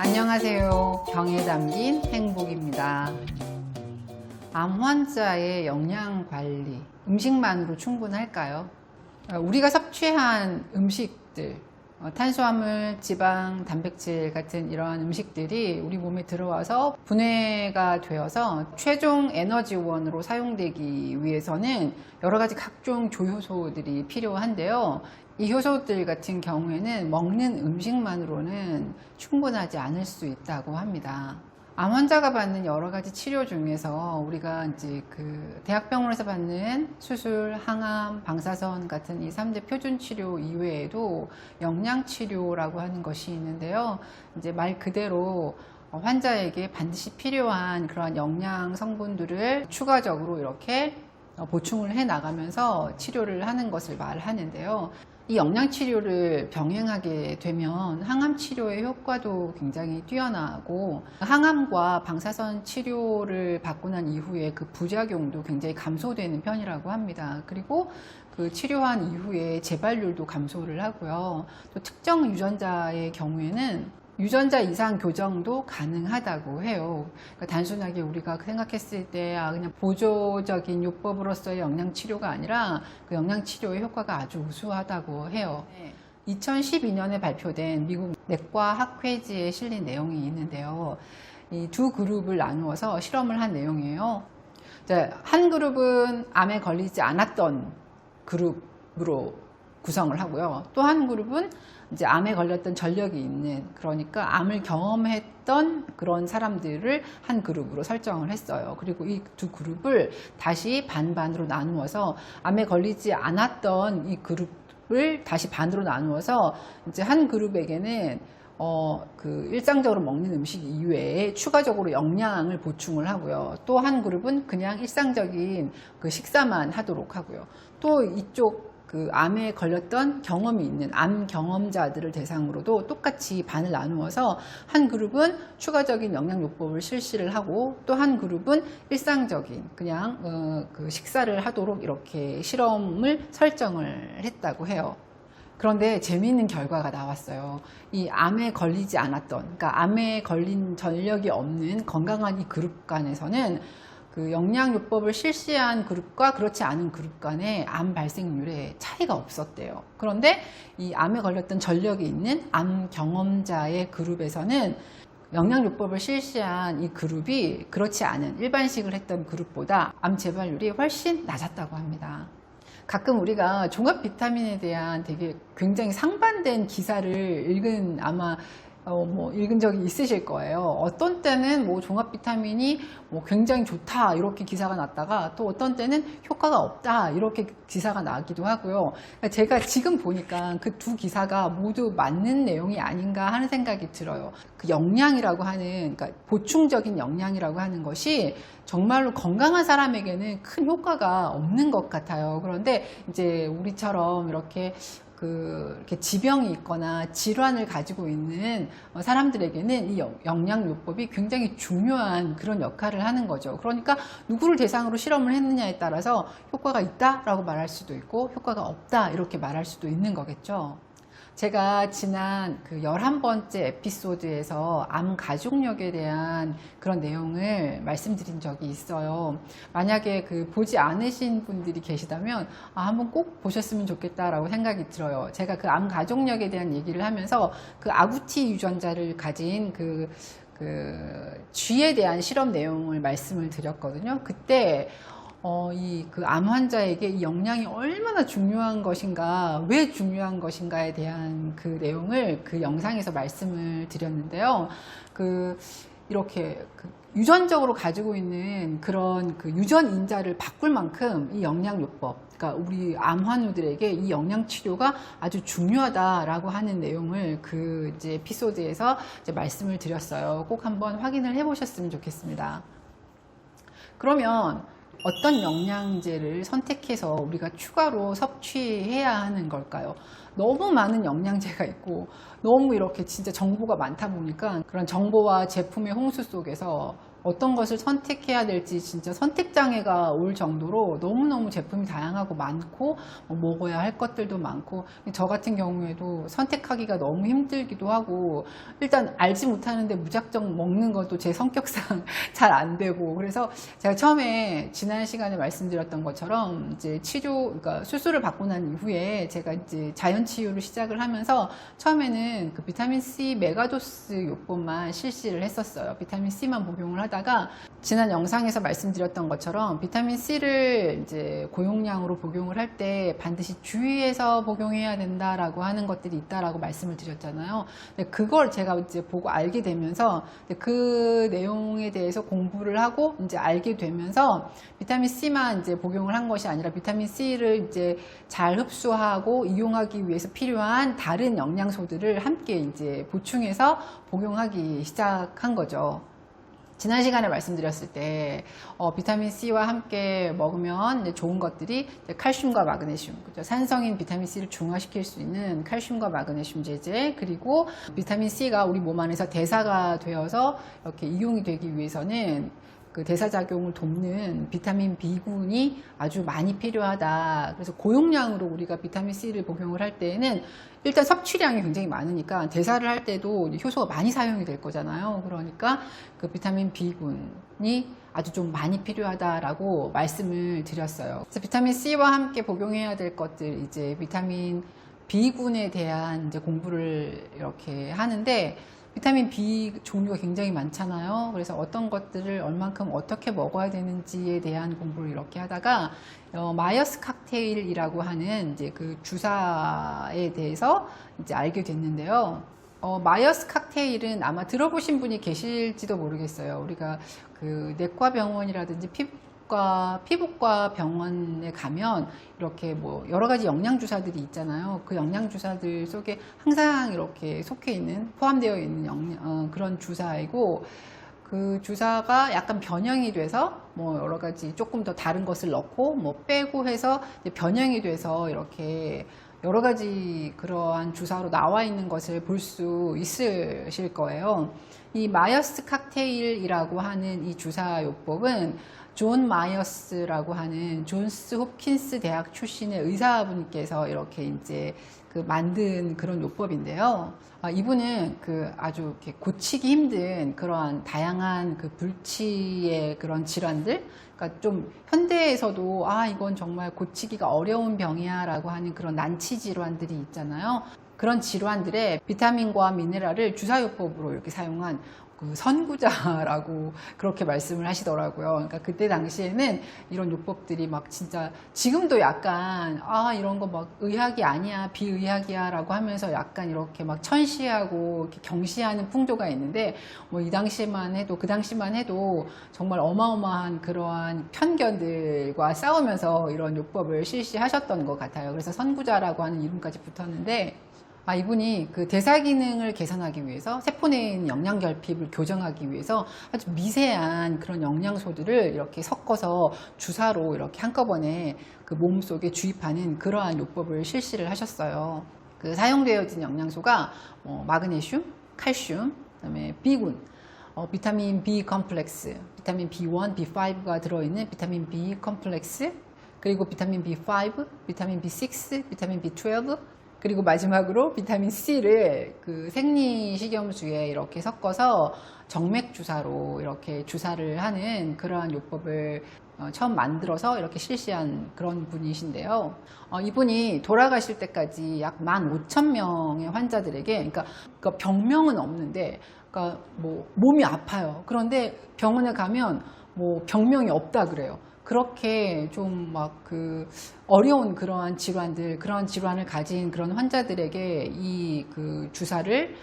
안녕하세요. 병에 담긴 행복입니다. 암 환자의 영양 관리, 음식만으로 충분할까요? 우리가 섭취한 음식들, 탄수화물, 지방, 단백질 같은 이러한 음식들이 우리 몸에 들어와서 분해가 되어서 최종 에너지원으로 사용되기 위해서는 여러 가지 각종 조효소들이 필요한데요. 이 효소들 같은 경우에는 먹는 음식만으로는 충분하지 않을 수 있다고 합니다. 암 환자가 받는 여러 가지 치료 중에서 우리가 이제 그 대학병원에서 받는 수술, 항암, 방사선 같은 이 3대 표준 치료 이외에도 영양 치료라고 하는 것이 있는데요. 이제 말 그대로 환자에게 반드시 필요한 그러한 영양 성분들을 추가적으로 이렇게 보충을 해 나가면서 치료를 하는 것을 말하는데요. 이 영양치료를 병행하게 되면 항암치료의 효과도 굉장히 뛰어나고 항암과 방사선 치료를 받고 난 이후에 그 부작용도 굉장히 감소되는 편이라고 합니다. 그리고 그 치료한 이후에 재발률도 감소를 하고요. 또 특정 유전자의 경우에는 유전자 이상 교정도 가능하다고 해요. 그러니까 단순하게 우리가 생각했을 때 그냥 보조적인 요법으로서의 영양치료가 아니라 그 영양치료의 효과가 아주 우수하다고 해요. 2012년에 발표된 미국 내과학회지에 실린 내용이 있는데요. 이 두 그룹을 나누어서 실험을 한 내용이에요. 한 그룹은 암에 걸리지 않았던 그룹으로 구성을 하고요. 또 한 그룹은 이제 암에 걸렸던 전력이 있는, 그러니까 암을 경험했던 그런 사람들을 한 그룹으로 설정을 했어요. 그리고 이 두 그룹을 다시 반반으로 나누어서 암에 걸리지 않았던 이 그룹을 다시 반으로 나누어서 이제 한 그룹에게는 그 일상적으로 먹는 음식 이외에 추가적으로 영양을 보충을 하고요. 또 한 그룹은 그냥 일상적인 그 식사만 하도록 하고요. 또 이쪽 그 암에 걸렸던 경험이 있는 암 경험자들을 대상으로도 똑같이 반을 나누어서 한 그룹은 추가적인 영양요법을 실시를 하고 또 한 그룹은 일상적인 그냥 그 식사를 하도록 이렇게 실험을 설정을 했다고 해요. 그런데 재미있는 결과가 나왔어요. 이 암에 걸리지 않았던, 그러니까 암에 걸린 전력이 없는 건강한 이 그룹 간에서는 그 영양요법을 실시한 그룹과 그렇지 않은 그룹 간의 암 발생률에 차이가 없었대요. 그런데 이 암에 걸렸던 전력이 있는 암 경험자의 그룹에서는 영양요법을 실시한 이 그룹이 그렇지 않은 일반식을 했던 그룹보다 암 재발률이 훨씬 낮았다고 합니다. 가끔 우리가 종합 비타민에 대한 되게 굉장히 상반된 기사를 읽은 아마 읽은 적이 있으실 거예요. 어떤 때는 뭐 종합 비타민이 뭐 굉장히 좋다 이렇게 기사가 났다가 또 어떤 때는 효과가 없다 이렇게 기사가 나기도 하고요. 제가 지금 보니까 그 두 기사가 모두 맞는 내용이 아닌가 하는 생각이 들어요. 그 영양이라고 하는, 그러니까 보충적인 영양이라고 하는 것이 정말로 건강한 사람에게는 큰 효과가 없는 것 같아요. 그런데 이제 우리처럼 이렇게 지병이 있거나 질환을 가지고 있는 사람들에게는 이 영양요법이 굉장히 중요한 그런 역할을 하는 거죠. 그러니까 누구를 대상으로 실험을 했느냐에 따라서 효과가 있다라고 말할 수도 있고 효과가 없다 이렇게 말할 수도 있는 거겠죠. 제가 지난 그 11번째 에피소드에서 암 가족력에 대한 그런 내용을 말씀드린 적이 있어요. 만약에 그 보지 않으신 분들이 계시다면 한번 꼭 보셨으면 좋겠다라고 생각이 들어요. 제가 그 암 가족력에 대한 얘기를 하면서 그 아구티 유전자를 가진 그 쥐에 대한 실험 내용을 말씀을 드렸거든요. 그때 그 암 환자에게 이 영양이 얼마나 중요한 것인가, 왜 중요한 것인가에 대한 그 내용을 그 영상에서 말씀을 드렸는데요. 이렇게 유전적으로 가지고 있는 그런 그 유전인자를 바꿀 만큼 이 영양요법, 그러니까 우리 암 환우들에게 이 영양 치료가 아주 중요하다라고 하는 내용을 그 이제 에피소드에서 이제 말씀을 드렸어요. 꼭 한번 확인을 해보셨으면 좋겠습니다. 그러면 어떤 영양제를 선택해서 우리가 추가로 섭취해야 하는 걸까요? 너무 많은 영양제가 있고 너무 이렇게 진짜 정보가 많다 보니까 그런 정보와 제품의 홍수 속에서 어떤 것을 선택해야 될지 진짜 선택장애가 올 정도로 너무너무 제품이 다양하고 많고 먹어야 할 것들도 많고, 저 같은 경우에도 선택하기가 너무 힘들기도 하고, 일단 알지 못하는데 무작정 먹는 것도 제 성격상 잘 안 되고, 그래서 제가 처음에 지난 시간에 말씀드렸던 것처럼 이제 그러니까 수술을 받고 난 이후에 제가 이제 자연 치유를 시작을 하면서 처음에는 그 비타민 C 메가도스 요법만 실시를 했었어요. 비타민 C만 복용을 하다가 지난 영상에서 말씀드렸던 것처럼 비타민 C를 이제 고용량으로 복용을 할 때 반드시 주의해서 복용해야 된다라고 하는 것들이 있다라고 말씀을 드렸잖아요. 근데 그걸 제가 이제 보고 알게 되면서 그 내용에 대해서 공부를 하고 이제 알게 되면서 비타민 C만 이제 복용을 한 것이 아니라 비타민 C를 이제 잘 흡수하고 이용하기 위해서 필요한 다른 영양소들을 함께 이제 보충해서 복용하기 시작한 거죠. 지난 시간에 말씀드렸을 때 비타민 C와 함께 먹으면 이제 좋은 것들이 이제 칼슘과 마그네슘, 그죠? 산성인 비타민 C를 중화시킬 수 있는 칼슘과 마그네슘 제제, 그리고 비타민 C가 우리 몸 안에서 대사가 되어서 이렇게 이용이 되기 위해서는 그 대사작용을 돕는 비타민 B군이 아주 많이 필요하다. 그래서 고용량으로 우리가 비타민 C를 복용을 할 때에는 일단 섭취량이 굉장히 많으니까 대사를 할 때도 효소가 많이 사용이 될 거잖아요. 그러니까 그 비타민 B군이 아주 좀 많이 필요하다라고 말씀을 드렸어요. 그래서 비타민 C와 함께 복용해야 될 것들, 이제 비타민 B군에 대한 이제 공부를 이렇게 하는데, 비타민 B 종류가 굉장히 많잖아요. 그래서 어떤 것들을 얼만큼 어떻게 먹어야 되는지에 대한 공부를 이렇게 하다가 마이어스 칵테일이라고 하는 이제 그 주사에 대해서 이제 알게 됐는데요. 마이어스 칵테일은 아마 들어보신 분이 계실지도 모르겠어요. 우리가 그 내과 병원이라든지 피부과 병원에 가면 이렇게 뭐 여러 가지 영양 주사들이 있잖아요. 그 영양 주사들 속에 항상 이렇게 포함되어 있는 그런 주사이고, 그 주사가 약간 변형이 돼서 뭐 여러 가지 조금 더 다른 것을 넣고 뭐 빼고 해서 변형이 돼서 이렇게 여러 가지 그러한 주사로 나와 있는 것을 볼 수 있으실 거예요. 이 마이어스 칵테일이라고 하는 이 주사요법은 존 마이어스라고 하는 존스 홉킨스 대학 출신의 의사분께서 이렇게 이제 그 만든 그런 요법인데요. 이분은 그 아주 이렇게 고치기 힘든 그러한 다양한 그 불치의 그런 질환들, 그러니까 좀 현대에서도 이건 정말 고치기가 어려운 병이야 라고 하는 그런 난치 질환들이 있잖아요. 그런 질환들의 비타민과 미네랄을 주사요법으로 이렇게 사용한 그 선구자라고 그렇게 말씀을 하시더라고요. 그러니까 그때 당시에는 이런 요법들이 막 진짜 지금도 약간 이런 거 막 의학이 아니야, 비의학이야 라고 하면서 약간 이렇게 막 천시하고 이렇게 경시하는 풍조가 있는데, 뭐 이 당시만 해도 그 당시만 해도 정말 어마어마한 그러한 편견들과 싸우면서 이런 요법을 실시하셨던 것 같아요. 그래서 선구자라고 하는 이름까지 붙었는데, 이분이 그 대사 기능을 개선하기 위해서, 세포 내에 있는 영양 결핍을 교정하기 위해서 아주 미세한 그런 영양소들을 이렇게 섞어서 주사로 이렇게 한꺼번에 그 몸 속에 주입하는 그러한 요법을 실시를 하셨어요. 그 사용되어진 영양소가 마그네슘, 칼슘, 그다음에 B군, 비타민 B 컴플렉스, 비타민 B1, B5가 들어있는 비타민 B 컴플렉스, 그리고 비타민 B5, 비타민 B6, 비타민 B12, 그리고 마지막으로 비타민 C를 그 생리식염수에 이렇게 섞어서 정맥 주사로 이렇게 주사를 하는 그러한 요법을 처음 만들어서 이렇게 실시한 그런 분이신데요. 이분이 돌아가실 때까지 약 15,000명의 환자들에게, 그러니까 병명은 없는데, 그러니까 뭐 몸이 아파요. 그런데 병원에 가면 뭐 병명이 없다 그래요. 그렇게 좀 막 그 어려운 그러한 질환을 가진 그런 환자들에게 이 그 주사를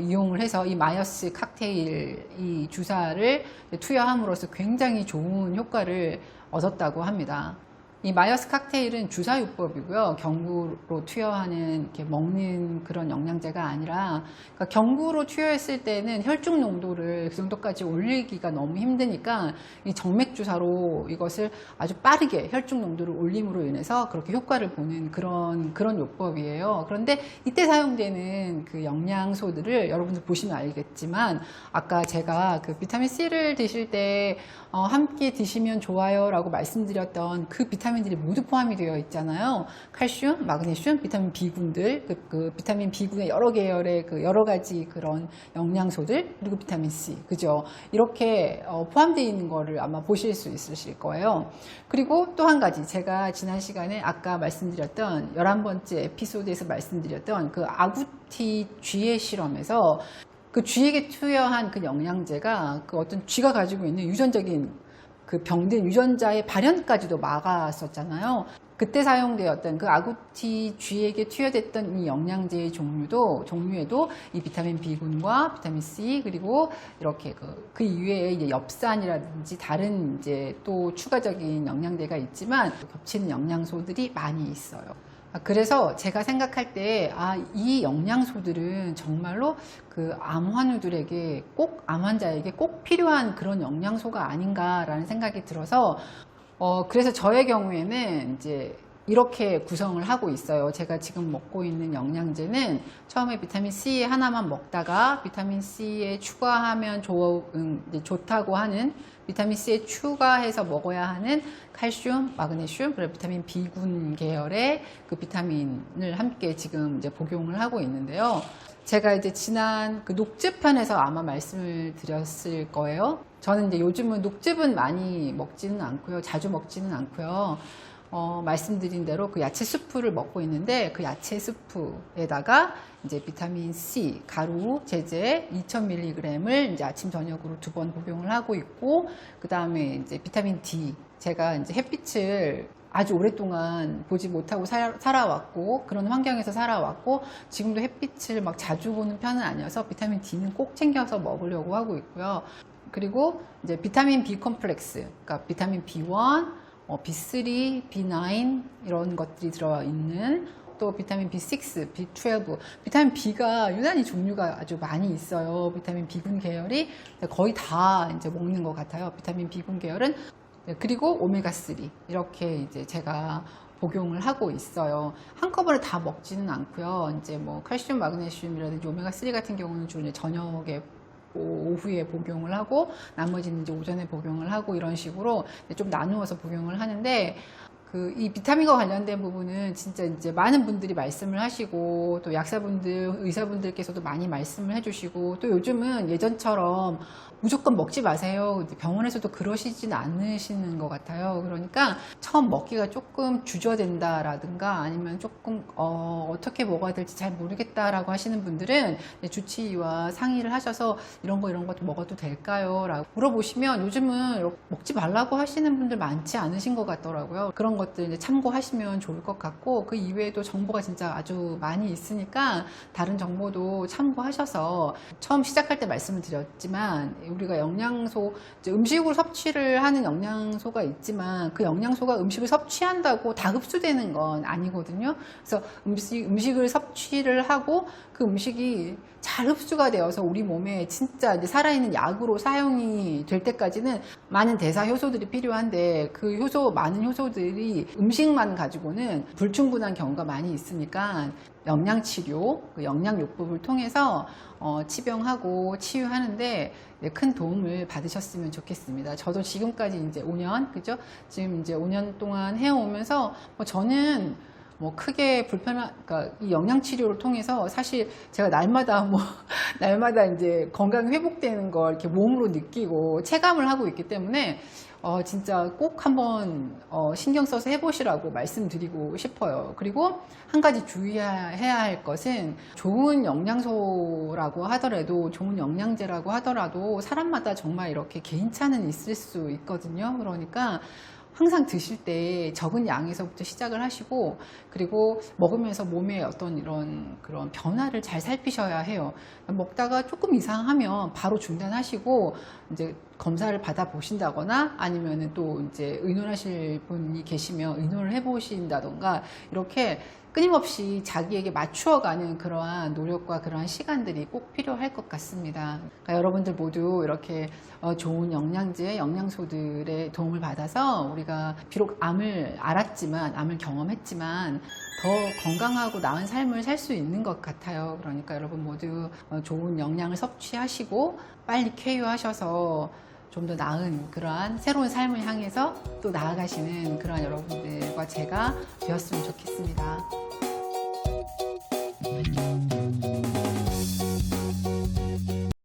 이용을 해서 이 마이어스 칵테일 이 주사를 투여함으로써 굉장히 좋은 효과를 얻었다고 합니다. 이 마이어스 칵테일은 주사요법이고요. 경구로 투여하는, 이렇게 먹는 그런 영양제가 아니라, 그러니까 경구로 투여했을 때는 혈중 농도를 그 정도까지 올리기가 너무 힘드니까 이 정맥 주사로 이것을 아주 빠르게 혈중 농도를 올림으로 인해서 그렇게 효과를 보는 그런 요법이에요. 그런데 이때 사용되는 그 영양소들을 여러분들 보시면 알겠지만, 아까 제가 그 비타민 C를 드실 때 함께 드시면 좋아요 라고 말씀드렸던 그 비타민들이 모두 포함이 되어 있잖아요. 칼슘, 마그네슘, 비타민 B군들, 그 비타민 B군의 여러 계열의 그 여러 가지 그런 영양소들, 그리고 비타민 C, 그죠? 이렇게 포함되어 있는 거를 아마 보실 수 있으실 거예요. 그리고 또 한 가지, 제가 지난 시간에 아까 말씀드렸던 11번째 에피소드에서 말씀드렸던 그 아구티 쥐의 실험에서 그 쥐에게 투여한 그 영양제가 그 어떤 쥐가 가지고 있는 유전적인 그 병든 유전자의 발현까지도 막았었잖아요. 그때 사용되었던 그 아구티 쥐에게 투여됐던 이 영양제의 종류에도 이 비타민 B군과 비타민 C, 그리고 이렇게 그 이외에 이제 엽산이라든지 다른 이제 또 추가적인 영양제가 있지만 겹치는 영양소들이 많이 있어요. 그래서 제가 생각할 때, 이 영양소들은 정말로 그 암 환우들에게 암 환자에게 꼭 필요한 그런 영양소가 아닌가라는 생각이 들어서, 그래서 저의 경우에는 이제 이렇게 구성을 하고 있어요. 제가 지금 먹고 있는 영양제는 처음에 비타민 C 하나만 먹다가 비타민 C에 추가하면 좋다고 하는, 비타민 C에 추가해서 먹어야 하는 칼슘, 마그네슘, 그리고 비타민 B군 계열의 그 비타민을 함께 지금 이제 복용을 하고 있는데요. 제가 이제 지난 그 녹즙편에서 아마 말씀을 드렸을 거예요. 저는 이제 요즘은 녹즙은 많이 먹지는 않고요. 자주 먹지는 않고요. 말씀드린 대로 그 야채 스프를 먹고 있는데, 그 야채 스프에다가 이제 비타민 C 가루 제제 2000mg을 이제 아침 저녁으로 2번 복용을 하고 있고, 그 다음에 이제 비타민 D, 제가 이제 햇빛을 아주 오랫동안 보지 못하고 살아왔고, 그런 환경에서 살아왔고, 지금도 햇빛을 막 자주 보는 편은 아니어서 비타민 D는 꼭 챙겨서 먹으려고 하고 있고요. 그리고 이제 비타민 B 컴플렉스, 그러니까 비타민 B1, B3, B9 이런 것들이 들어있는, 또 비타민 B6, B12, 비타민 B가 유난히 종류가 아주 많이 있어요. 비타민 B군 계열이 거의 다 이제 먹는 것 같아요. 비타민 B군 계열은. 그리고 오메가3 이렇게 이제 제가 복용을 하고 있어요. 한꺼번에 다 먹지는 않고요. 이제 뭐 칼슘, 마그네슘이라든지 오메가3 같은 경우는 주로 저녁에 오후에 복용을 하고, 나머지는 이제 오전에 복용을 하고, 이런 식으로 좀 나누어서 복용을 하는데, 이 비타민과 관련된 부분은 진짜 이제 많은 분들이 말씀을 하시고, 또 약사분들, 의사분들께서도 많이 말씀을 해주시고, 또 요즘은 예전처럼 무조건 먹지 마세요. 병원에서도 그러시진 않으시는 것 같아요. 그러니까 처음 먹기가 조금 주저된다라든가, 아니면 조금 어떻게 먹어야 될지 잘 모르겠다라고 하시는 분들은 주치의와 상의를 하셔서 이런 거 먹어도 될까요? 라고 물어보시면, 요즘은 먹지 말라고 하시는 분들 많지 않으신 것 같더라고요. 그런 것들 이제 참고하시면 좋을 것 같고, 그 이외에도 정보가 진짜 아주 많이 있으니까 다른 정보도 참고하셔서, 처음 시작할 때 말씀을 드렸지만, 우리가 영양소, 음식으로 섭취를 하는 영양소가 있지만, 그 영양소가 음식을 섭취한다고 다 흡수되는 건 아니거든요. 그래서 음식을 섭취를 하고 그 음식이 잘 흡수가 되어서 우리 몸에 진짜 이제 살아있는 약으로 사용이 될 때까지는 많은 대사 효소들이 필요한데, 그 많은 효소들이 음식만 가지고는 불충분한 경우가 많이 있으니까, 영양치료, 그 영양요법을 통해서 치병하고 치유하는데 큰 도움을 받으셨으면 좋겠습니다. 저도 지금까지 이제 5년, 그죠? 지금 이제 5년 동안 해오면서 저는 크게 그러니까 이 영양치료를 통해서 사실 제가 날마다 이제 건강이 회복되는 걸 이렇게 몸으로 느끼고 체감을 하고 있기 때문에, 진짜 꼭 한번 신경 써서 해보시라고 말씀드리고 싶어요. 그리고 한 가지 주의해야 할 것은, 좋은 영양소라고 하더라도, 좋은 영양제라고 하더라도 사람마다 정말 이렇게 개인차는 있을 수 있거든요. 그러니까 항상 드실 때 적은 양에서부터 시작을 하시고, 그리고 먹으면서 몸의 어떤 이런 그런 변화를 잘 살피셔야 해요. 먹다가 조금 이상하면 바로 중단하시고 이제 검사를 받아 보신다거나, 아니면은 또 이제 의논하실 분이 계시면 의논을 해 보신다던가, 이렇게 끊임없이 자기에게 맞추어가는 그러한 노력과 그러한 시간들이 꼭 필요할 것 같습니다. 그러니까 여러분들 모두 이렇게 좋은 영양제, 영양소들의 도움을 받아서 우리가 비록 암을 알았지만, 암을 경험했지만 더 건강하고 나은 삶을 살 수 있는 것 같아요. 그러니까 여러분 모두 좋은 영양을 섭취하시고 빨리 쾌유하셔서 좀 더 나은 그러한 새로운 삶을 향해서 또 나아가시는 그러한 여러분들과 제가 되었으면 좋겠습니다.